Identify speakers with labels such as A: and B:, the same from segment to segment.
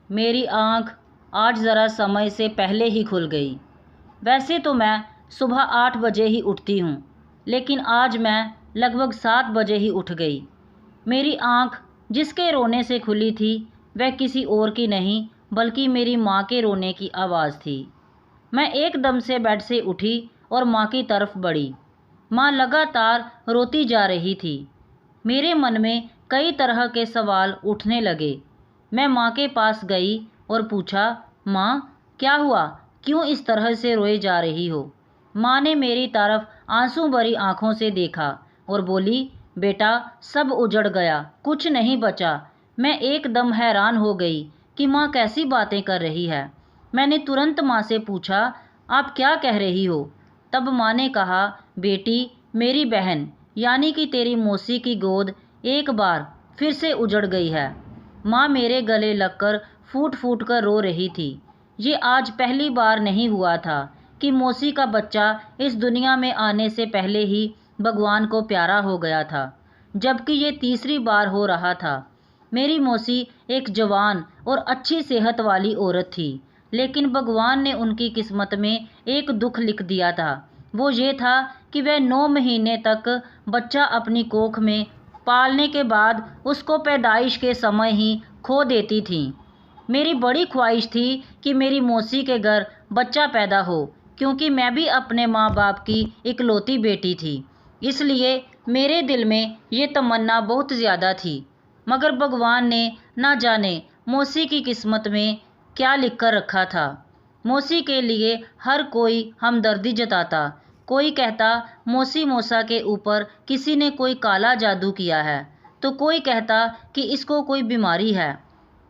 A: मेरी आँख आज ज़रा समय से पहले ही खुल गई। वैसे तो मैं सुबह 8 बजे ही उठती हूँ, लेकिन आज मैं लगभग 7 बजे ही उठ गई। मेरी आँख जिसके रोने से खुली थी वह किसी और की नहीं बल्कि मेरी माँ के रोने की आवाज़ थी। मैं एकदम से बेड से उठी और माँ की तरफ बढ़ी। माँ लगातार रोती जा रही थी। मेरे मन में कई तरह के सवाल उठने लगे। मैं माँ के पास गई और पूछा, माँ क्या हुआ, क्यों इस तरह से रोए जा रही हो। माँ ने मेरी तरफ आंसू भरी आंखों से देखा और बोली, बेटा सब उजड़ गया, कुछ नहीं बचा। मैं एकदम हैरान हो गई कि माँ कैसी बातें कर रही है। मैंने तुरंत माँ से पूछा, आप क्या कह रही हो। तब माँ ने कहा, बेटी मेरी बहन यानी कि तेरी मौसी की गोद एक बार फिर से उजड़ गई है। माँ मेरे गले लगकर फूट फूट कर रो रही थी। ये आज पहली बार नहीं हुआ था कि मौसी का बच्चा इस दुनिया में आने से पहले ही भगवान को प्यारा हो गया था, जबकि ये तीसरी बार हो रहा था। मेरी मौसी एक जवान और अच्छी सेहत वाली औरत थी, लेकिन भगवान ने उनकी किस्मत में एक दुख लिख दिया था। वो ये था कि वह 9 महीने तक बच्चा अपनी कोख में पालने के बाद उसको पैदाइश के समय ही खो देती थीं। मेरी बड़ी ख्वाहिश थी कि मेरी मौसी के घर बच्चा पैदा हो, क्योंकि मैं भी अपने माँ बाप की इकलौती बेटी थी। इसलिए मेरे दिल में ये तमन्ना बहुत ज़्यादा थी। मगर भगवान ने ना जाने मौसी की किस्मत में क्या लिख कर रखा था। मौसी के लिए हर कोई हमदर्दी जताता। कोई कहता मौसी मौसा के ऊपर किसी ने कोई काला जादू किया है, तो कोई कहता कि इसको कोई बीमारी है।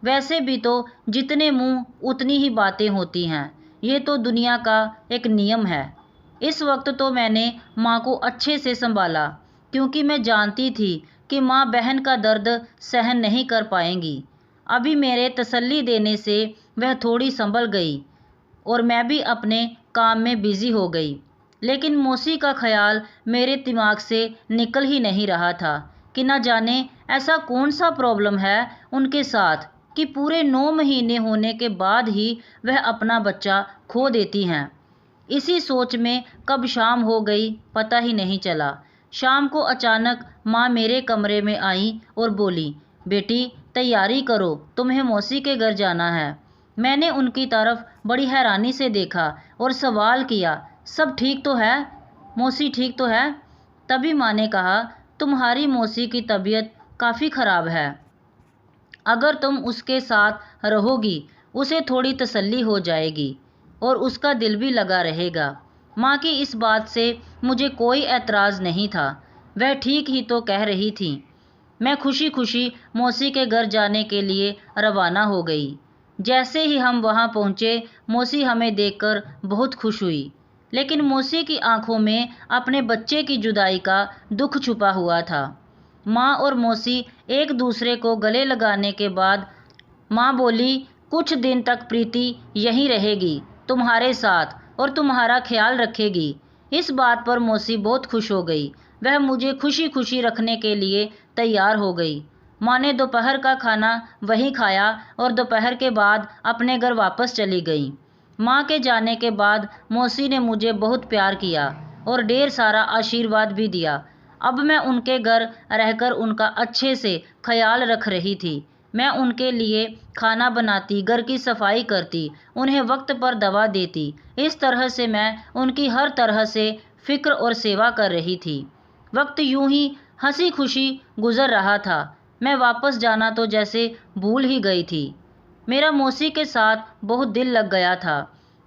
A: वैसे भी तो जितने मुंह उतनी ही बातें होती हैं, ये तो दुनिया का एक नियम है। इस वक्त तो मैंने माँ को अच्छे से संभाला, क्योंकि मैं जानती थी कि माँ बहन का दर्द सहन नहीं कर पाएंगी। अभी मेरे तसल्ली देने से वह थोड़ी संभल गई और मैं भी अपने काम में बिजी हो गई। लेकिन मौसी का ख्याल मेरे दिमाग से निकल ही नहीं रहा था कि न जाने ऐसा कौन सा प्रॉब्लम है उनके साथ कि पूरे 9 महीने होने के बाद ही वह अपना बच्चा खो देती हैं। इसी सोच में कब शाम हो गई पता ही नहीं चला। शाम को अचानक माँ मेरे कमरे में आई और बोली, बेटी तैयारी करो, तुम्हें मौसी के घर जाना है। मैंने उनकी तरफ बड़ी हैरानी से देखा और सवाल किया, सब ठीक तो है, मौसी ठीक तो है। तभी माँ ने कहा, तुम्हारी मौसी की तबीयत काफ़ी ख़राब है। अगर तुम उसके साथ रहोगी उसे थोड़ी तसल्ली हो जाएगी और उसका दिल भी लगा रहेगा। माँ की इस बात से मुझे कोई एतराज़ नहीं था, वह ठीक ही तो कह रही थी। मैं खुशी खुशी मौसी के घर जाने के लिए रवाना हो गई। जैसे ही हम वहाँ पहुँचे, मौसी हमें देखकर बहुत खुश हुई, लेकिन मौसी की आंखों में अपने बच्चे की जुदाई का दुख छुपा हुआ था। माँ और मौसी एक दूसरे को गले लगाने के बाद माँ बोली, कुछ दिन तक प्रीति यहीं रहेगी तुम्हारे साथ और तुम्हारा ख्याल रखेगी। इस बात पर मौसी बहुत खुश हो गई। वह मुझे खुशी खुशी रखने के लिए तैयार हो गई। माँ ने दोपहर का खाना वहीं खाया और दोपहर के बाद अपने घर वापस चली गई। माँ के जाने के बाद मौसी ने मुझे बहुत प्यार किया और ढेर सारा आशीर्वाद भी दिया। अब मैं उनके घर रहकर उनका अच्छे से ख्याल रख रही थी। मैं उनके लिए खाना बनाती, घर की सफाई करती, उन्हें वक्त पर दवा देती। इस तरह से मैं उनकी हर तरह से फिक्र और सेवा कर रही थी। वक्त यूं ही हंसी खुशी गुजर रहा था। मैं वापस जाना तो जैसे भूल ही गई थी। मेरा मौसी के साथ बहुत दिल लग गया था।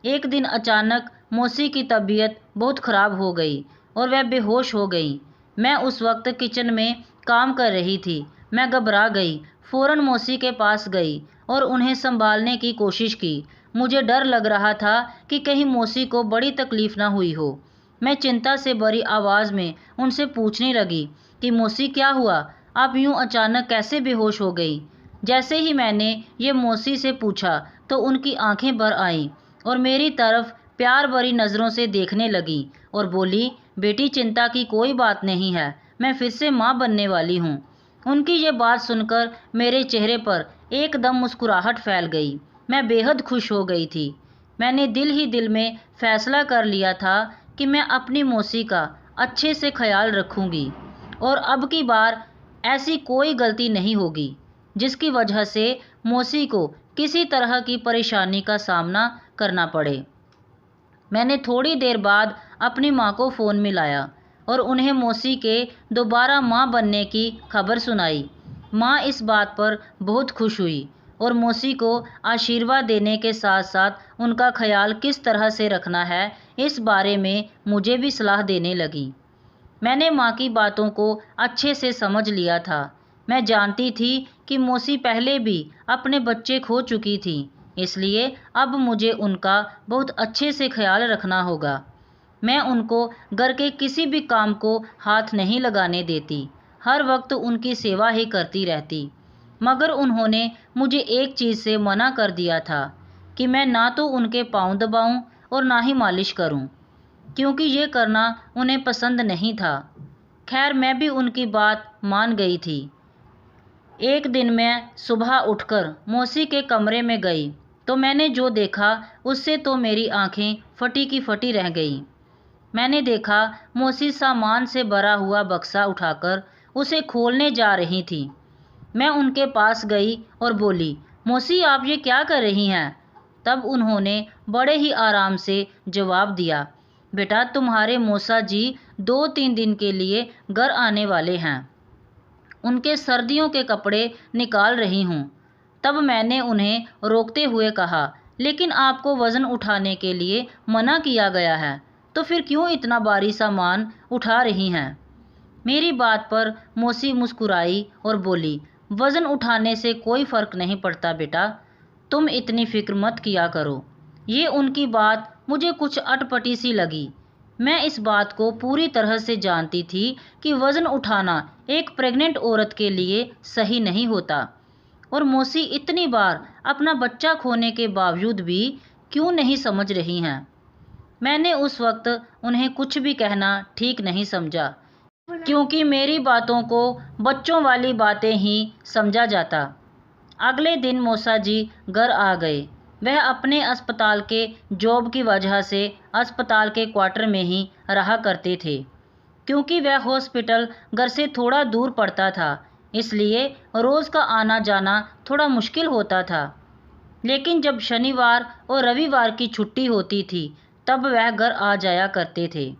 A: एक दिन अचानक मौसी की तबीयत बहुत ख़राब हो गई और वह बेहोश हो गई। मैं उस वक्त किचन में काम कर रही थी। मैं घबरा गई, फ़ौरन मौसी के पास गई और उन्हें संभालने की कोशिश की। मुझे डर लग रहा था कि कहीं मौसी को बड़ी तकलीफ़ ना हुई हो। मैं चिंता से भरी आवाज़ में उनसे पूछने लगी कि मौसी क्या हुआ, आप यूं अचानक कैसे बेहोश हो गई। जैसे ही मैंने ये मौसी से पूछा तो उनकी आंखें भर आईं और मेरी तरफ प्यार भरी नज़रों से देखने लगी और बोली, बेटी चिंता की कोई बात नहीं है, मैं फिर से माँ बनने वाली हूँ। उनकी ये बात सुनकर मेरे चेहरे पर एकदम मुस्कुराहट फैल गई। मैं बेहद खुश हो गई थी। मैंने दिल ही दिल में फैसला कर लिया था कि मैं अपनी मौसी का अच्छे से ख्याल रखूंगी और अब की बार ऐसी कोई गलती नहीं होगी जिसकी वजह से मौसी को किसी तरह की परेशानी का सामना करना पड़े। मैंने थोड़ी देर बाद अपनी माँ को फ़ोन मिलाया और उन्हें मौसी के दोबारा माँ बनने की खबर सुनाई। माँ इस बात पर बहुत खुश हुई और मौसी को आशीर्वाद देने के साथ साथ उनका ख्याल किस तरह से रखना है इस बारे में मुझे भी सलाह देने लगी। मैंने माँ की बातों को अच्छे से समझ लिया था। मैं जानती थी कि मौसी पहले भी अपने बच्चे खो चुकी थी, इसलिए अब मुझे उनका बहुत अच्छे से ख्याल रखना होगा। मैं उनको घर के किसी भी काम को हाथ नहीं लगाने देती, हर वक्त उनकी सेवा ही करती रहती। मगर उन्होंने मुझे एक चीज़ से मना कर दिया था कि मैं ना तो उनके पाँव दबाऊं और ना ही मालिश करूं, क्योंकि ये करना उन्हें पसंद नहीं था। खैर मैं भी उनकी बात मान गई थी। एक दिन मैं सुबह उठकर मौसी के कमरे में गई तो मैंने जो देखा उससे तो मेरी आंखें फटी की फटी रह गईं। मैंने देखा मौसी सामान से भरा हुआ बक्सा उठाकर उसे खोलने जा रही थी। मैं उनके पास गई और बोली, मौसी आप ये क्या कर रही हैं? तब उन्होंने बड़े ही आराम से जवाब दिया, बेटा तुम्हारे मौसा जी 2-3 दिन के लिए घर आने वाले हैं, उनके सर्दियों के कपड़े निकाल रही हूँ। तब मैंने उन्हें रोकते हुए कहा, लेकिन आपको वज़न उठाने के लिए मना किया गया है, तो फिर क्यों इतना भारी सामान उठा रही हैं? मेरी बात पर मौसी मुस्कुराई और बोली, वज़न उठाने से कोई फ़र्क नहीं पड़ता बेटा, तुम इतनी फ़िक्र मत किया करो। ये उनकी बात मुझे कुछ अटपटी सी लगी। मैं इस बात को पूरी तरह से जानती थी कि वज़न उठाना एक प्रेग्नेंट औरत के लिए सही नहीं होता, और मौसी इतनी बार अपना बच्चा खोने के बावजूद भी क्यों नहीं समझ रही हैं। मैंने उस वक्त उन्हें कुछ भी कहना ठीक नहीं समझा, क्योंकि मेरी बातों को बच्चों वाली बातें ही समझा जाता। अगले दिन मौसा जी घर आ गए। वह अपने अस्पताल के जॉब की वजह से अस्पताल के क्वार्टर में ही रहा करते थे। क्योंकि वह हॉस्पिटल घर से थोड़ा दूर पड़ता था, इसलिए रोज़ का आना जाना थोड़ा मुश्किल होता था। लेकिन जब शनिवार और रविवार की छुट्टी होती थी तब वह घर आ जाया करते थे।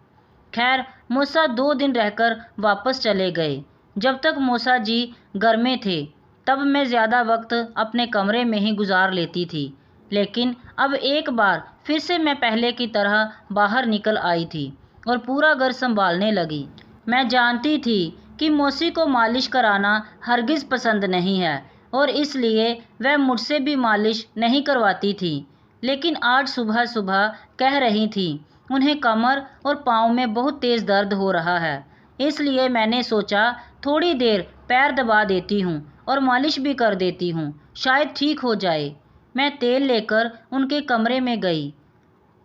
A: खैर मौसा 2 दिन रहकर वापस चले गए। जब तक मौसा जी घर में थे तब मैं ज़्यादा वक्त अपने कमरे में ही गुजार लेती थी, लेकिन अब एक बार फिर से मैं पहले की तरह बाहर निकल आई थी और पूरा घर संभालने लगी। मैं जानती थी कि मौसी को मालिश कराना हरगिज़ पसंद नहीं है और इसलिए वह मुझसे भी मालिश नहीं करवाती थी। लेकिन आज सुबह सुबह कह रही थी उन्हें कमर और पाँव में बहुत तेज़ दर्द हो रहा है, इसलिए मैंने सोचा थोड़ी देर पैर दबा देती हूँ और मालिश भी कर देती हूँ, शायद ठीक हो जाए। मैं तेल लेकर उनके कमरे में गई।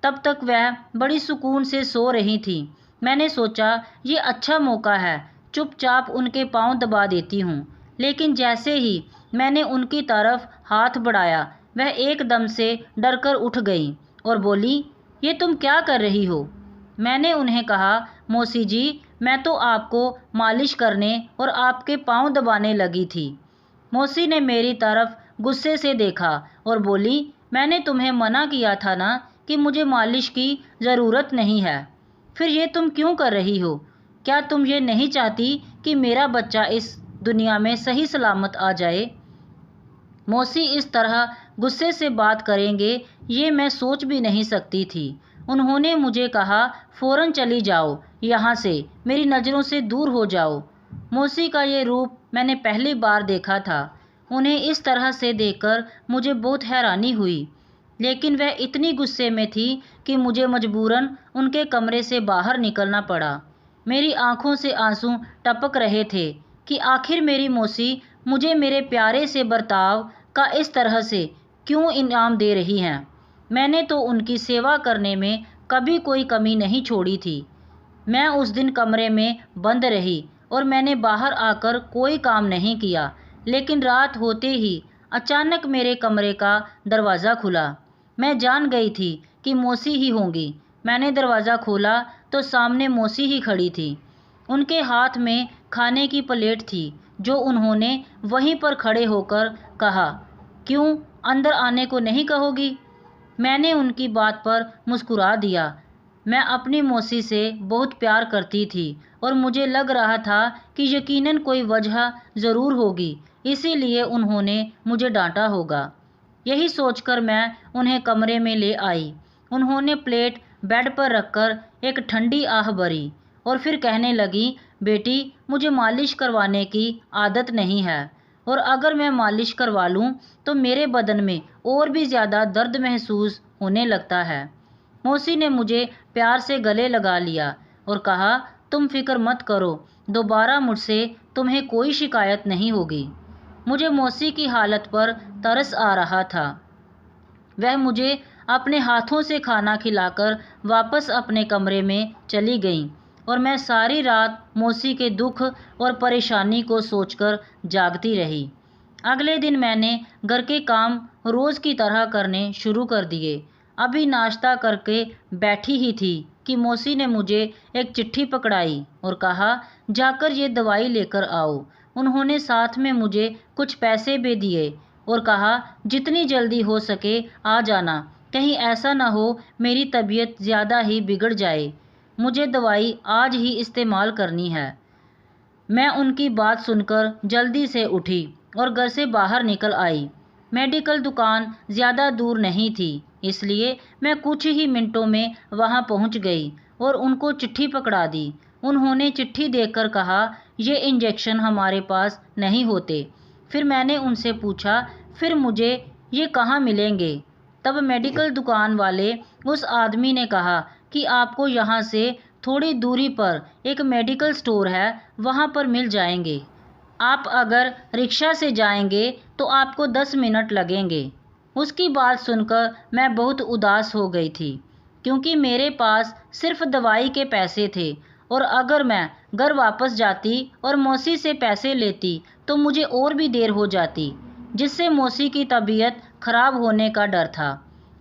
A: तब तक वह बड़ी सुकून से सो रही थी। मैंने सोचा ये अच्छा मौका है, चुपचाप उनके पाँव दबा देती हूँ। लेकिन जैसे ही मैंने उनकी तरफ हाथ बढ़ाया वह एकदम से डरकर उठ गई और बोली, ये तुम क्या कर रही हो? मैंने उन्हें कहा, मौसी जी मैं तो आपको मालिश करने और आपके पाँव दबाने लगी थी। मौसी ने मेरी तरफ गुस्से से देखा और बोली, मैंने तुम्हें मना किया था ना कि मुझे मालिश की ज़रूरत नहीं है, फिर ये तुम क्यों कर रही हो? क्या तुम ये नहीं चाहती कि मेरा बच्चा इस दुनिया में सही सलामत आ जाए? मौसी इस तरह गुस्से से बात करेंगे ये मैं सोच भी नहीं सकती थी। उन्होंने मुझे कहा, फ़ौरन चली जाओ यहाँ से, मेरी नज़रों से दूर हो जाओ। मौसी का ये रूप मैंने पहली बार देखा था। उन्हें इस तरह से देखकर मुझे बहुत हैरानी हुई, लेकिन वह इतनी गुस्से में थी कि मुझे मजबूरन उनके कमरे से बाहर निकलना पड़ा। मेरी आंखों से आंसू टपक रहे थे कि आखिर मेरी मौसी मुझे मेरे प्यारे से बर्ताव का इस तरह से क्यों इनाम दे रही हैं। मैंने तो उनकी सेवा करने में कभी कोई कमी नहीं छोड़ी थी। मैं उस दिन कमरे में बंद रही और मैंने बाहर आकर कोई काम नहीं किया, लेकिन रात होते ही अचानक मेरे कमरे का दरवाज़ा खुला। मैं जान गई थी कि मौसी ही होंगी। मैंने दरवाज़ा खोला तो सामने मौसी ही खड़ी थी। उनके हाथ में खाने की प्लेट थी, जो उन्होंने वहीं पर खड़े होकर कहा, क्यों अंदर आने को नहीं कहोगी? मैंने उनकी बात पर मुस्कुरा दिया। मैं अपनी मौसी से बहुत प्यार करती थी और मुझे लग रहा था कि यकीनन कोई वजह ज़रूर होगी, इसीलिए उन्होंने मुझे डांटा होगा। यही सोचकर मैं उन्हें कमरे में ले आई। उन्होंने प्लेट बेड पर रखकर एक ठंडी आह भरी और फिर कहने लगी, बेटी, मुझे मालिश करवाने की आदत नहीं है, और अगर मैं मालिश करवा लूँ तो मेरे बदन में और भी ज़्यादा दर्द महसूस होने लगता है। मौसी ने मुझे प्यार से गले लगा लिया और कहा, तुम फिक्र मत करो, दोबारा मुझसे तुम्हें कोई शिकायत नहीं होगी। मुझे मौसी की हालत पर तरस आ रहा था। वह मुझे अपने हाथों से खाना खिलाकर वापस अपने कमरे में चली गईं और मैं सारी रात मौसी के दुख और परेशानी को सोचकर जागती रही। अगले दिन मैंने घर के काम रोज़ की तरह करने शुरू कर दिए। अभी नाश्ता करके बैठी ही थी कि मौसी ने मुझे एक चिट्ठी पकड़ाई और कहा, जाकर ये दवाई लेकर आओ। उन्होंने साथ में मुझे कुछ पैसे भी दिए और कहा, जितनी जल्दी हो सके आ जाना, कहीं ऐसा ना हो मेरी तबीयत ज़्यादा ही बिगड़ जाए। मुझे दवाई आज ही इस्तेमाल करनी है। मैं उनकी बात सुनकर जल्दी से उठी और घर से बाहर निकल आई। मेडिकल दुकान ज़्यादा दूर नहीं थी, इसलिए मैं कुछ ही मिनटों में वहां पहुंच गई और उनको चिट्ठी पकड़ा दी। उन्होंने चिट्ठी देखकर कहा, ये इंजेक्शन हमारे पास नहीं होते। फिर मैंने उनसे पूछा, फिर मुझे ये कहाँ मिलेंगे? तब मेडिकल दुकान वाले उस आदमी ने कहा कि आपको यहाँ से थोड़ी दूरी पर एक मेडिकल स्टोर है, वहाँ पर मिल जाएंगे। आप अगर रिक्शा से जाएंगे तो आपको 10 मिनट लगेंगे। उसकी बात सुनकर मैं बहुत उदास हो गई थी, क्योंकि मेरे पास सिर्फ दवाई के पैसे थे और अगर मैं घर वापस जाती और मौसी से पैसे लेती तो मुझे और भी देर हो जाती, जिससे मौसी की तबीयत खराब होने का डर था।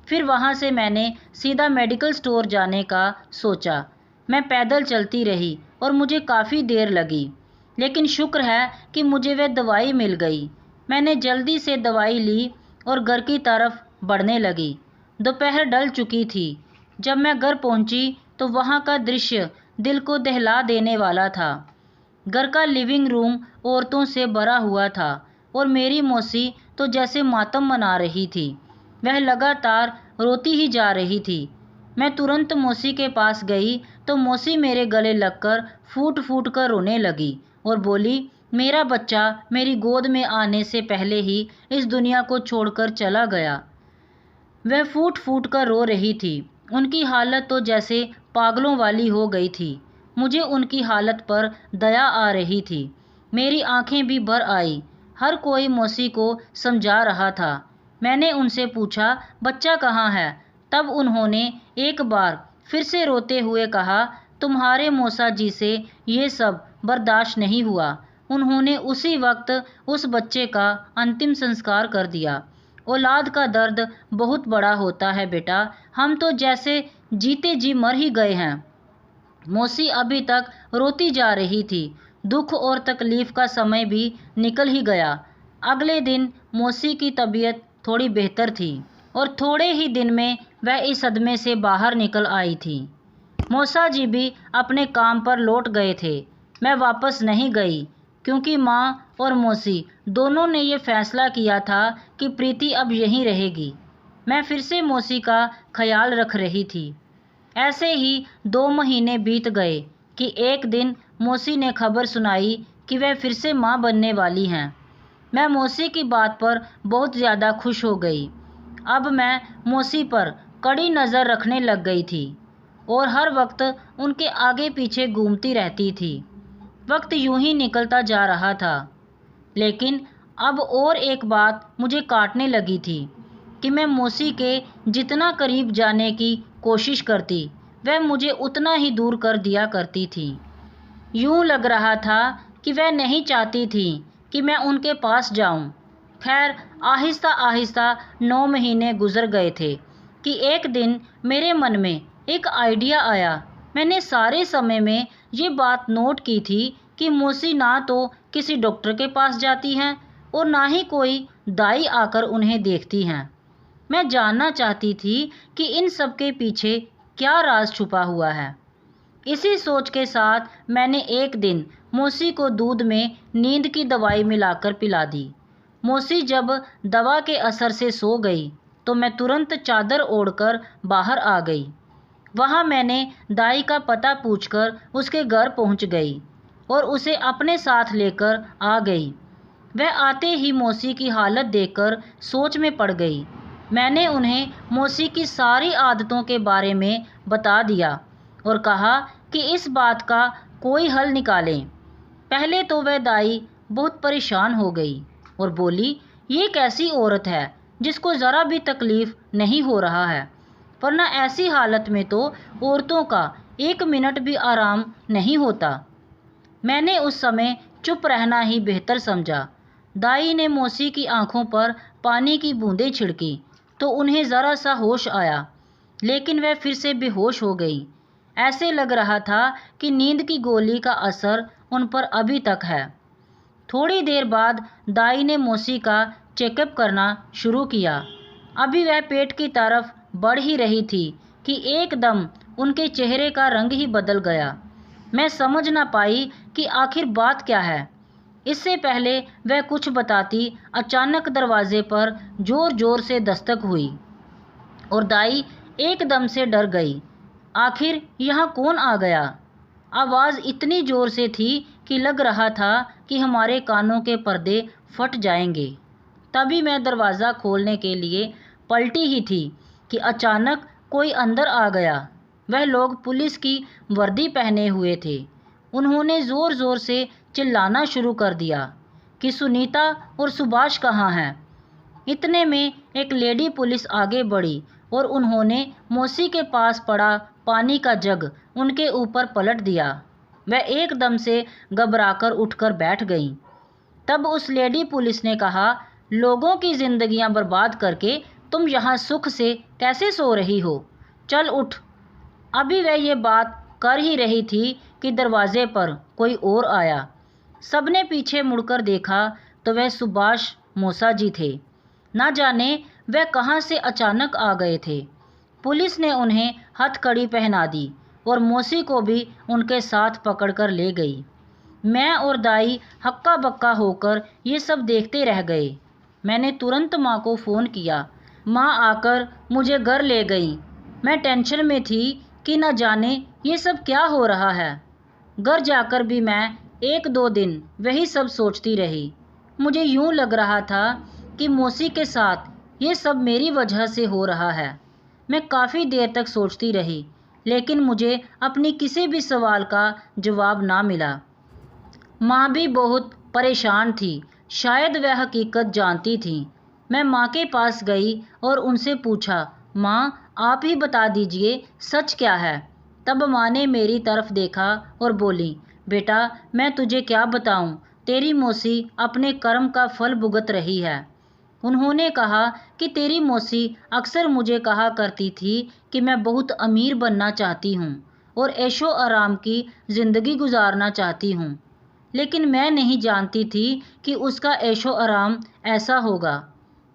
A: फिर वहाँ से मैंने सीधा मेडिकल स्टोर जाने का सोचा। मैं पैदल चलती रही और मुझे काफ़ी देर लगी, लेकिन शुक्र है कि मुझे वह दवाई मिल गई। मैंने जल्दी से दवाई ली और घर की तरफ बढ़ने लगी। दोपहर ढल चुकी थी। जब मैं घर पहुंची तो वहां का दृश्य दिल को दहला देने वाला था। घर का लिविंग रूम औरतों से भरा हुआ था और मेरी मौसी तो जैसे मातम मना रही थी। वह लगातार रोती ही जा रही थी। मैं तुरंत मौसी के पास गई तो मौसी मेरे गले लगकर फूट फूट कर रोने लगी और बोली, मेरा बच्चा मेरी गोद में आने से पहले ही इस दुनिया को छोड़कर चला गया। वह फूट फूट कर रो रही थी। उनकी हालत तो जैसे पागलों वाली हो गई थी। मुझे उनकी हालत पर दया आ रही थी। मेरी आंखें भी भर आई। हर कोई मौसी को समझा रहा था। मैंने उनसे पूछा, बच्चा कहाँ है? तब उन्होंने एक बार फिर से रोते हुए कहा, तुम्हारे मौसा जी से ये सब बर्दाश्त नहीं हुआ। उन्होंने उसी वक्त उस बच्चे का अंतिम संस्कार कर दिया। औलाद का दर्द बहुत बड़ा होता है बेटा, हम तो जैसे जीते जी मर ही गए हैं। मौसी अभी तक रोती जा रही थी। दुख और तकलीफ का समय भी निकल ही गया। अगले दिन मौसी की तबीयत थोड़ी बेहतर थी और थोड़े ही दिन में वह इस सदमे से बाहर निकल आई थी। मौसा जी भी अपने काम पर लौट गए थे। मैं वापस नहीं गई, क्योंकि माँ और मौसी दोनों ने ये फैसला किया था कि प्रीति अब यहीं रहेगी। मैं फिर से मौसी का ख्याल रख रही थी। ऐसे ही 2 महीने बीत गए कि एक दिन मौसी ने खबर सुनाई कि वह फिर से माँ बनने वाली हैं। मैं मौसी की बात पर बहुत ज़्यादा खुश हो गई। अब मैं मौसी पर कड़ी नज़र रखने लग गई थी और हर वक्त उनके आगे पीछे घूमती रहती थी। वक्त यूं ही निकलता जा रहा था, लेकिन अब और एक बात मुझे काटने लगी थी कि मैं मौसी के जितना करीब जाने की कोशिश करती, वह मुझे उतना ही दूर कर दिया करती थी। यूं लग रहा था कि वह नहीं चाहती थी कि मैं उनके पास जाऊं। खैर, आहिस्ता आहिस्ता 9 महीने गुजर गए थे कि एक दिन मेरे मन में एक आइडिया आया। मैंने सारे समय में ये बात नोट की थी कि मौसी ना तो किसी डॉक्टर के पास जाती हैं और ना ही कोई दाई आकर उन्हें देखती हैं। मैं जानना चाहती थी कि इन सब के पीछे क्या राज छुपा हुआ है। इसी सोच के साथ मैंने एक दिन मौसी को दूध में नींद की दवाई मिलाकर पिला दी। मौसी जब दवा के असर से सो गई तो मैं तुरंत चादर ओढ़कर बाहर आ गई। वहाँ मैंने दाई का पता पूछकर उसके घर पहुँच गई और उसे अपने साथ लेकर आ गई। वह आते ही मौसी की हालत देखकर सोच में पड़ गई। मैंने उन्हें मौसी की सारी आदतों के बारे में बता दिया और कहा कि इस बात का कोई हल निकालें। पहले तो वह दाई बहुत परेशान हो गई और बोली, ये कैसी औरत है जिसको ज़रा भी तकलीफ़ नहीं हो रहा है, वरना ऐसी हालत में तो औरतों का 1 मिनट भी आराम नहीं होता। मैंने उस समय चुप रहना ही बेहतर समझा। दाई ने मौसी की आंखों पर पानी की बूंदें छिड़की तो उन्हें ज़रा सा होश आया, लेकिन वह फिर से बेहोश हो गई। ऐसे लग रहा था कि नींद की गोली का असर उन पर अभी तक है। थोड़ी देर बाद दाई ने मौसी का चेकअप करना शुरू किया। अभी वह पेट की तरफ बढ़ ही रही थी कि एकदम उनके चेहरे का रंग ही बदल गया। मैं समझ ना पाई कि आखिर बात क्या है। इससे पहले वह कुछ बताती, अचानक दरवाजे पर ज़ोर ज़ोर से दस्तक हुई और दाई एकदम से डर गई। आखिर यहाँ कौन आ गया? आवाज़ इतनी ज़ोर से थी कि लग रहा था कि हमारे कानों के पर्दे फट जाएंगे। तभी मैं दरवाज़ा खोलने के लिए पलटी ही थी कि अचानक कोई अंदर आ गया। वह लोग पुलिस की वर्दी पहने हुए थे। उन्होंने ज़ोर ज़ोर से चिल्लाना शुरू कर दिया कि सुनीता और सुभाष कहाँ हैं। इतने में एक लेडी पुलिस आगे बढ़ी और उन्होंने मौसी के पास पड़ा पानी का जग उनके ऊपर पलट दिया। वह एकदम से घबराकर उठकर बैठ गईं। तब उस लेडी पुलिस ने कहा, लोगों की ज़िंदगियां बर्बाद करके तुम यहाँ सुख से कैसे सो रही हो? चल उठ। अभी वह ये बात कर ही रही थी कि दरवाजे पर कोई और आया। सबने पीछे मुड़कर देखा तो वह सुभाष मौसा जी थे। ना जाने वह कहाँ से अचानक आ गए थे। पुलिस ने उन्हें हथकड़ी पहना दी और मौसी को भी उनके साथ पकड़कर ले गई। मैं और दाई हक्का बक्का होकर ये सब देखते रह गए। मैंने तुरंत माँ को फ़ोन किया। माँ आकर मुझे घर ले गई। मैं टेंशन में थी कि न जाने ये सब क्या हो रहा है। घर जाकर भी मैं 1-2 दिन वही सब सोचती रही। मुझे यूँ लग रहा था कि मौसी के साथ ये सब मेरी वजह से हो रहा है। मैं काफ़ी देर तक सोचती रही, लेकिन मुझे अपनी किसी भी सवाल का जवाब ना मिला। माँ भी बहुत परेशान थी। शायद वह हकीकत जानती थी। मैं माँ के पास गई और उनसे पूछा, माँ आप ही बता दीजिए सच क्या है। तब माँ ने मेरी तरफ देखा और बोली, बेटा मैं तुझे क्या बताऊँ, तेरी मौसी अपने कर्म का फल भुगत रही है। उन्होंने कहा कि तेरी मौसी अक्सर मुझे कहा करती थी कि मैं बहुत अमीर बनना चाहती हूँ और ऐशो आराम की ज़िंदगी गुजारना चाहती हूँ, लेकिन मैं नहीं जानती थी कि उसका ऐशो आराम ऐसा होगा।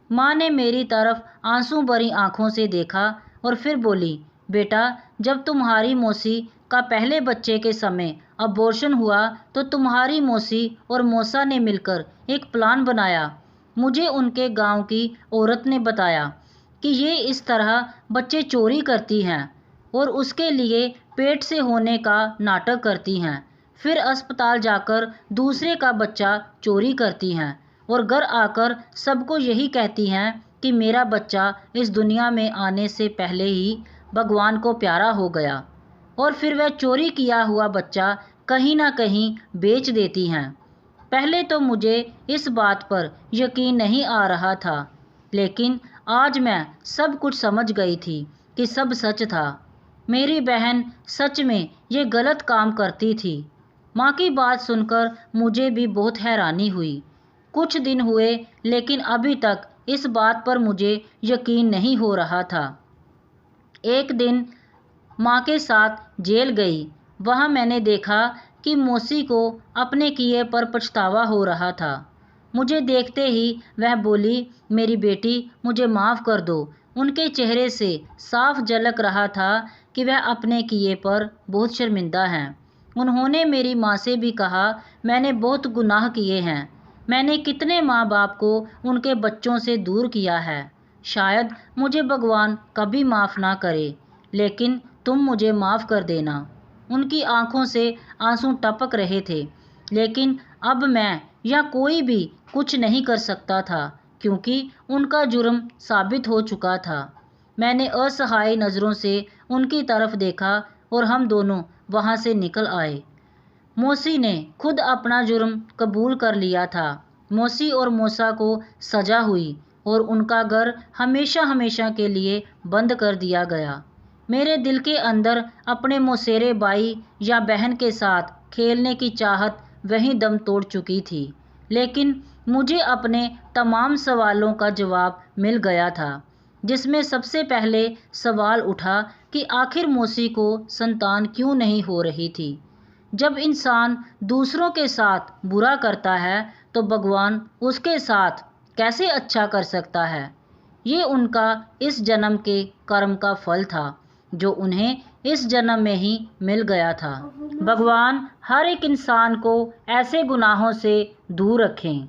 A: माँ ने मेरी तरफ आंसू भरी आंखों से देखा और फिर बोली, बेटा जब तुम्हारी मौसी का पहले बच्चे के समय अबॉर्शन हुआ तो तुम्हारी मौसी और मौसा ने मिलकर एक प्लान बनाया। मुझे उनके गांव की औरत ने बताया कि ये इस तरह बच्चे चोरी करती हैं और उसके लिए पेट से होने का नाटक करती हैं, फिर अस्पताल जाकर दूसरे का बच्चा चोरी करती हैं और घर आकर सबको यही कहती हैं कि मेरा बच्चा इस दुनिया में आने से पहले ही भगवान को प्यारा हो गया, और फिर वह चोरी किया हुआ बच्चा कहीं ना कहीं बेच देती हैं। पहले तो मुझे इस बात पर यकीन नहीं आ रहा था, लेकिन आज मैं सब कुछ समझ गई थी कि सब सच था। मेरी बहन सच में ये गलत काम करती थी। माँ की बात सुनकर मुझे भी बहुत हैरानी हुई। कुछ दिन हुए लेकिन अभी तक इस बात पर मुझे यकीन नहीं हो रहा था। एक दिन माँ के साथ जेल गई। वहाँ मैंने देखा कि मौसी को अपने किए पर पछतावा हो रहा था। मुझे देखते ही वह बोली, मेरी बेटी मुझे माफ़ कर दो। उनके चेहरे से साफ झलक रहा था कि वह अपने किए पर बहुत शर्मिंदा हैं। उन्होंने मेरी माँ से भी कहा, मैंने बहुत गुनाह किए हैं। मैंने कितने माँ बाप को उनके बच्चों से दूर किया है। शायद मुझे भगवान कभी माफ़ ना करे, लेकिन तुम मुझे माफ़ कर देना। उनकी आंखों से आंसू टपक रहे थे, लेकिन अब मैं या कोई भी कुछ नहीं कर सकता था क्योंकि उनका जुर्म साबित हो चुका था। मैंने असहाय नज़रों से उनकी तरफ देखा और हम दोनों वहाँ से निकल आए। मौसी ने खुद अपना जुर्म कबूल कर लिया था। मौसी और मौसा को सज़ा हुई और उनका घर हमेशा हमेशा के लिए बंद कर दिया गया। मेरे दिल के अंदर अपने मौसेरे भाई या बहन के साथ खेलने की चाहत वहीं दम तोड़ चुकी थी, लेकिन मुझे अपने तमाम सवालों का जवाब मिल गया था, जिसमें सबसे पहले सवाल उठा कि आखिर मौसी को संतान क्यों नहीं हो रही थी। जब इंसान दूसरों के साथ बुरा करता है तो भगवान उसके साथ कैसे अच्छा कर सकता है। ये उनका इस जन्म के कर्म का फल था जो उन्हें इस जन्म में ही मिल गया था। भगवान हर एक इंसान को ऐसे गुनाहों से दूर रखें।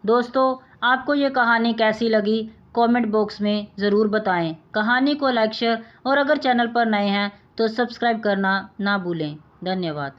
A: दोस्तों, आपको ये कहानी कैसी लगी कमेंट बॉक्स में ज़रूर बताएं। कहानी को लाइक शेयर और अगर चैनल पर नए हैं तो सब्सक्राइब करना ना भूलें। धन्यवाद।